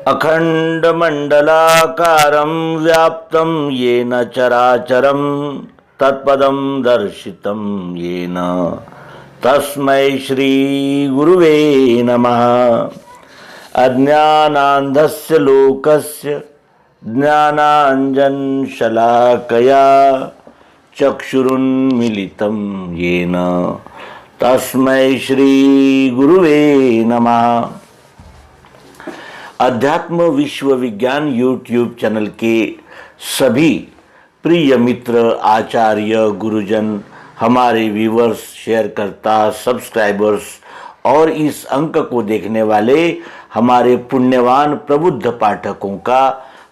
अखंडमंडलाकारं व्याप्तं येन चराचरं तत्पदं दर्शितं येन तस्मै श्री गुरुवे नमः। अज्ञानान्धस्य लोकस्य ज्ञानाञ्जनशलाकया चक्षुरुन्मीलितं येन तस्मै श्री गुरुवे नमः। अध्यात्म विश्व विज्ञान यूट्यूब चैनल के सभी प्रिय मित्र, आचार्य, गुरुजन, हमारे व्यूवर्स, शेयरकर्ता, सब्सक्राइबर्स और इस अंक को देखने वाले हमारे पुण्यवान प्रबुद्ध पाठकों का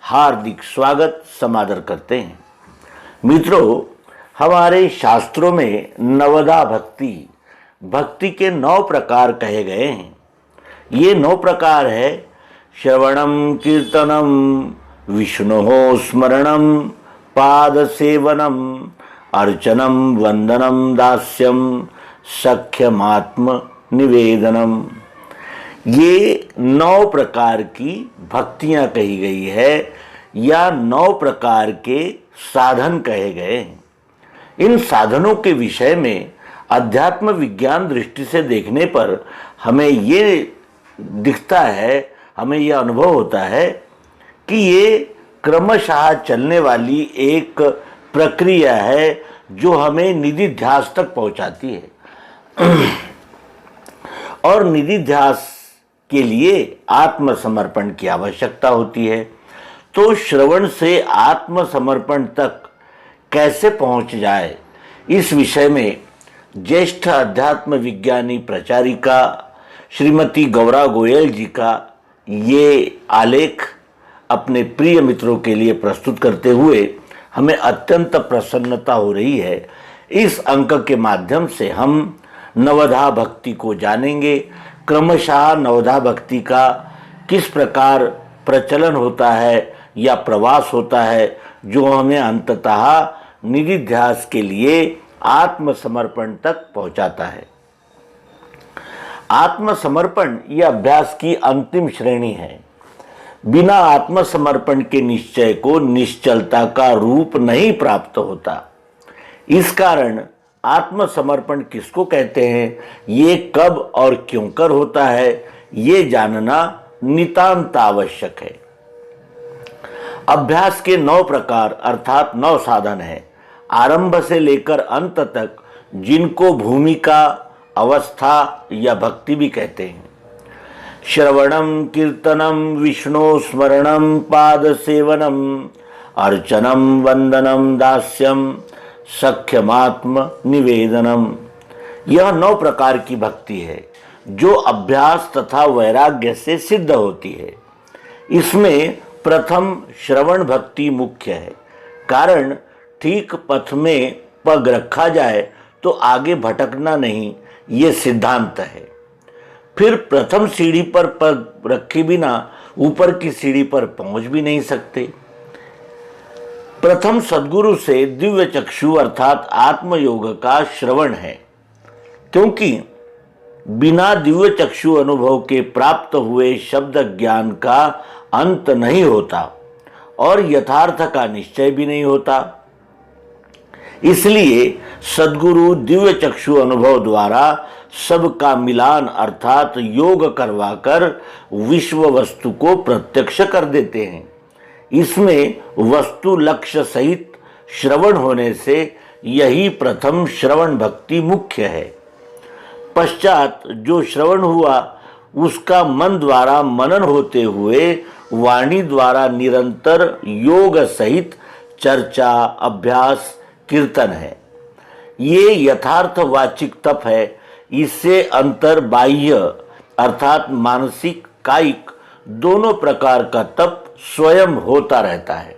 हार्दिक स्वागत समादर करते हैं। मित्रों, हमारे शास्त्रों में नवधा भक्ति के 9 प्रकार कहे गए हैं। ये 9 प्रकार है: श्रवणं कीर्तनं, विष्णोः स्मरणं, पादसेवनम, अर्चनम, वंदनम, दास्यम, सख्यमात्म निवेदनम। ये 9 प्रकार की भक्तियां कही गई है या 9 प्रकार के साधन कहे गए हैं। इन साधनों के विषय में अध्यात्म विज्ञान दृष्टि से देखने पर हमें ये दिखता है, हमें यह अनुभव होता है कि ये क्रमशः चलने वाली एक प्रक्रिया है जो हमें निधिध्यास तक पहुंचाती है। और निधिध्यास के लिए आत्मसमर्पण की आवश्यकता होती है। तो श्रवण से आत्मसमर्पण तक कैसे पहुंच जाए, इस विषय में ज्येष्ठ अध्यात्म विज्ञानी प्रचारिका श्रीमती गौरा गोयल जी का ये आलेख अपने प्रिय मित्रों के लिए प्रस्तुत करते हुए हमें अत्यंत प्रसन्नता हो रही है। इस अंक के माध्यम से हम नवधा भक्ति को जानेंगे। क्रमशः नवधा भक्ति का किस प्रकार प्रचलन होता है या प्रवास होता है जो हमें अंततः निधिध्यास के लिए आत्मसमर्पण तक पहुंचाता है। आत्मसमर्पण यह अभ्यास की अंतिम श्रेणी है। बिना आत्मसमर्पण के निश्चय को निश्चलता का रूप नहीं प्राप्त होता। इस कारण आत्मसमर्पण किसको कहते हैं, ये कब और क्यों कर होता है, ये जानना नितांत आवश्यक है। अभ्यास के 9 प्रकार अर्थात 9 साधन है, आरंभ से लेकर अंत तक, जिनको भूमिका, अवस्था या भक्ति भी कहते हैं। श्रवणम कीर्तनम, विष्णु स्मरणम, पाद सेवनम, अर्चनम, वंदनम, दास्यम, सख्यमात्म निवेदनम। यह 9 प्रकार की भक्ति है जो अभ्यास तथा वैराग्य से सिद्ध होती है। इसमें प्रथम श्रवण भक्ति मुख्य है, कारण ठीक पथ में पग रखा जाए तो आगे भटकना नहीं, ये सिद्धांत है। फिर प्रथम सीढ़ी पर पग रखे बिना ऊपर की सीढ़ी पर पहुंच भी नहीं सकते। प्रथम सद्गुरु से दिव्य चक्षु अर्थात आत्मयोग का श्रवण है, क्योंकि बिना दिव्य चक्षु अनुभव के प्राप्त हुए शब्द ज्ञान का अंत नहीं होता और यथार्थ का निश्चय भी नहीं होता। इसलिए सद्गुरु दिव्य चक्षु अनुभव द्वारा सबका मिलान अर्थात योग करवाकर विश्व वस्तु को प्रत्यक्ष कर देते हैं। इसमें वस्तु लक्ष्य सहित श्रवण होने से यही प्रथम श्रवण भक्ति मुख्य है। पश्चात जो श्रवण हुआ उसका मन द्वारा मनन होते हुए वाणी द्वारा निरंतर योग सहित चर्चा, अभ्यास, कीर्तन है। ये यथार्थ वाचिक तप है। इससे अंतर बाह्य अर्थात मानसिक, कायिक दोनों प्रकार का तप स्वयं होता रहता है।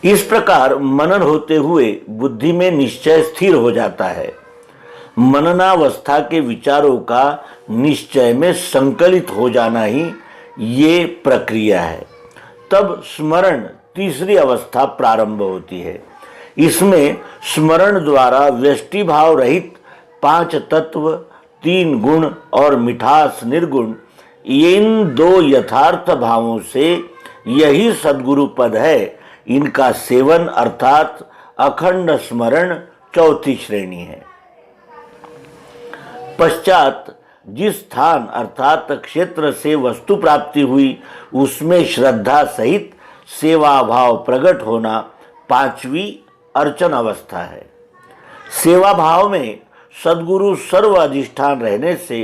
इस प्रकार मनन होते हुए बुद्धि में निश्चय स्थिर हो जाता है। मननावस्था के विचारों का निश्चय में संकलित हो जाना ही ये प्रक्रिया है। तब स्मरण तीसरी अवस्था प्रारंभ होती है। इसमें स्मरण द्वारा व्यष्टि भाव रहित 5 तत्व, 3 गुण और मिठास निर्गुण इन दो यथार्थ भावों से यही सद्गुरु पद है। इनका सेवन अर्थात अखंड स्मरण चौथी श्रेणी है। पश्चात जिस स्थान अर्थात क्षेत्र से वस्तु प्राप्ति हुई उसमें श्रद्धा सहित सेवा भाव प्रकट होना पांचवी अर्चन अवस्था है। सेवा भाव में सद्गुरु सर्व अधिष्ठान रहने से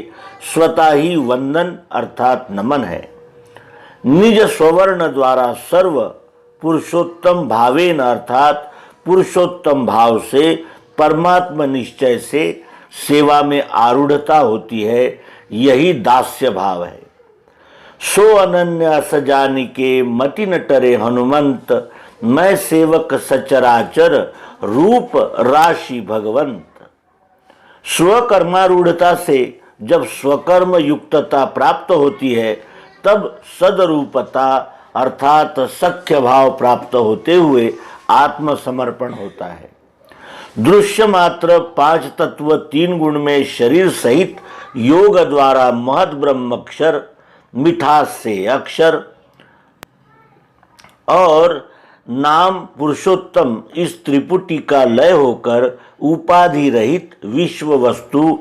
स्वतः ही वंदन अर्थात नमन है। निज स्वर्ण द्वारा सर्व पुरुषोत्तम भावेन अर्थात पुरुषोत्तम भाव से परमात्मा निश्चय से सेवा में आरूढ़ता होती है। यही दास्य भाव है। सो अनन्य सजानिके मति न टरे हनुमंत, मैं सेवक सचराचर रूप राशि भगवंत। स्वकर्मारूढ़ता से जब स्वकर्म युक्तता प्राप्त होती है तब सदरूपता अर्थात सख्य भाव प्राप्त होते हुए आत्मसमर्पण होता है। दृश्य मात्र पांच तत्व तीन गुण में शरीर सहित योग द्वारा महद ब्रह्मक्षर मिठास से अक्षर और नाम पुरुषोत्तम इस त्रिपुटी का लय होकर उपाधि रहित विश्व वस्तु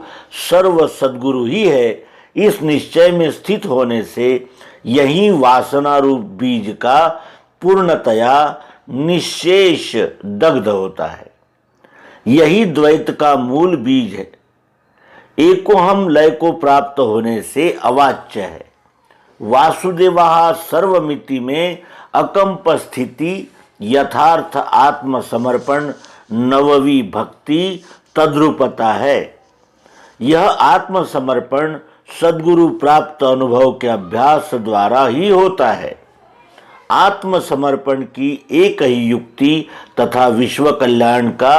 सर्व सद्गुरु ही है। इस निश्चय में स्थित होने से यही वासना रूप बीज का पूर्णतया निशेष दग्ध होता है। यही द्वैत का मूल बीज है। एको हम लय को प्राप्त होने से अवाच्य है। वासुदेवा सर्वमिति में अकंप स्थिति यथार्थ आत्मसमर्पण नववी भक्ति तद्रूपता है। यह आत्मसमर्पण सद्गुरु प्राप्त अनुभव के अभ्यास द्वारा ही होता है। आत्मसमर्पण की एक ही युक्ति तथा विश्व कल्याण का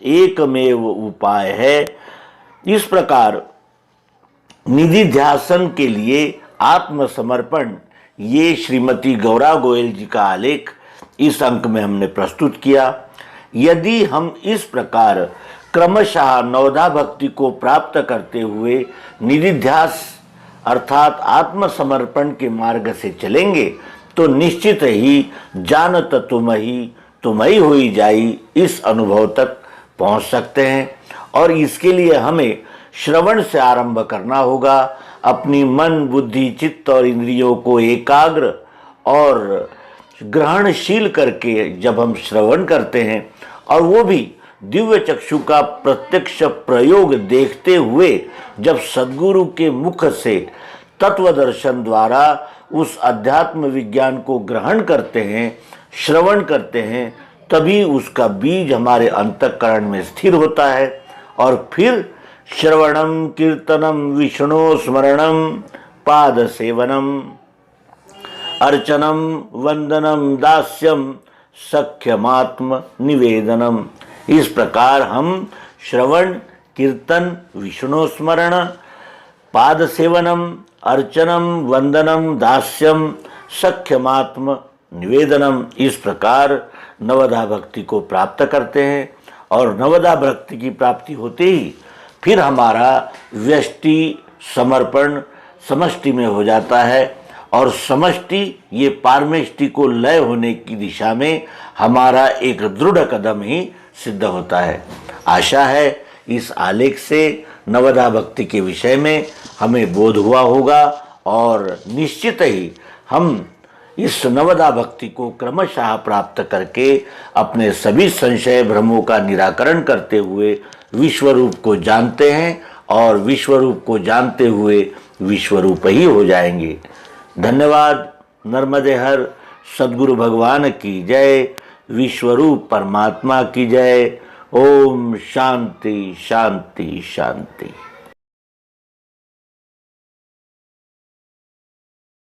एकमेव उपाय है। इस प्रकार निधि ध्यासन के लिए आत्मसमर्पण ये श्रीमती गौरा गोयल जी का आलेख इस अंक में हमने प्रस्तुत किया। यदि हम इस प्रकार क्रमशः नवधा भक्ति को प्राप्त करते हुए निधिध्यास अर्थात आत्मसमर्पण के मार्ग से चलेंगे तो निश्चित ही जानत तुम ही हुई जाई इस अनुभव तक पहुंच सकते हैं। और इसके लिए हमें श्रवण से आरंभ करना होगा। अपनी मन बुद्धि चित्त और इंद्रियों को एकाग्र और ग्रहणशील करके जब हम श्रवण करते हैं और वो भी दिव्य चक्षु का प्रत्यक्ष प्रयोग देखते हुए जब सद्गुरु के मुख से तत्व दर्शन द्वारा उस अध्यात्म विज्ञान को ग्रहण करते हैं, श्रवण करते हैं, तभी उसका बीज हमारे अंतःकरण में स्थिर होता है। और फिर श्रवणम कीर्तनम विष्णु स्मरणम पाद सेवनम अर्चनम वंदनम दास्यम सख्यमात्म निवेदनम। इस प्रकार हम श्रवण कीर्तन विष्णु स्मरण पाद सेवनम अर्चनम वंदनम दास्यम सख्यमात्म निवेदनम इस प्रकार नवधा भक्ति को प्राप्त करते हैं। और नवधा भक्ति की प्राप्ति होते ही फिर हमारा व्यष्टि समर्पण समष्टि में हो जाता है और समष्टि ये पारमेष्टि को लय होने की दिशा में हमारा एक दृढ़ कदम ही सिद्ध होता है। आशा है इस आलेख से नवधा भक्ति के विषय में हमें बोध हुआ होगा और निश्चित ही हम इस नवधा भक्ति को क्रमशः प्राप्त करके अपने सभी संशय भ्रमों का निराकरण करते हुए विश्वरूप को जानते हैं और विश्वरूप को जानते हुए विश्वरूप ही हो जाएंगे। धन्यवाद। नर्मदे हर सद्गुरु भगवान की जय। विश्वरूप परमात्मा की जय। ओम शांति शांति शांति।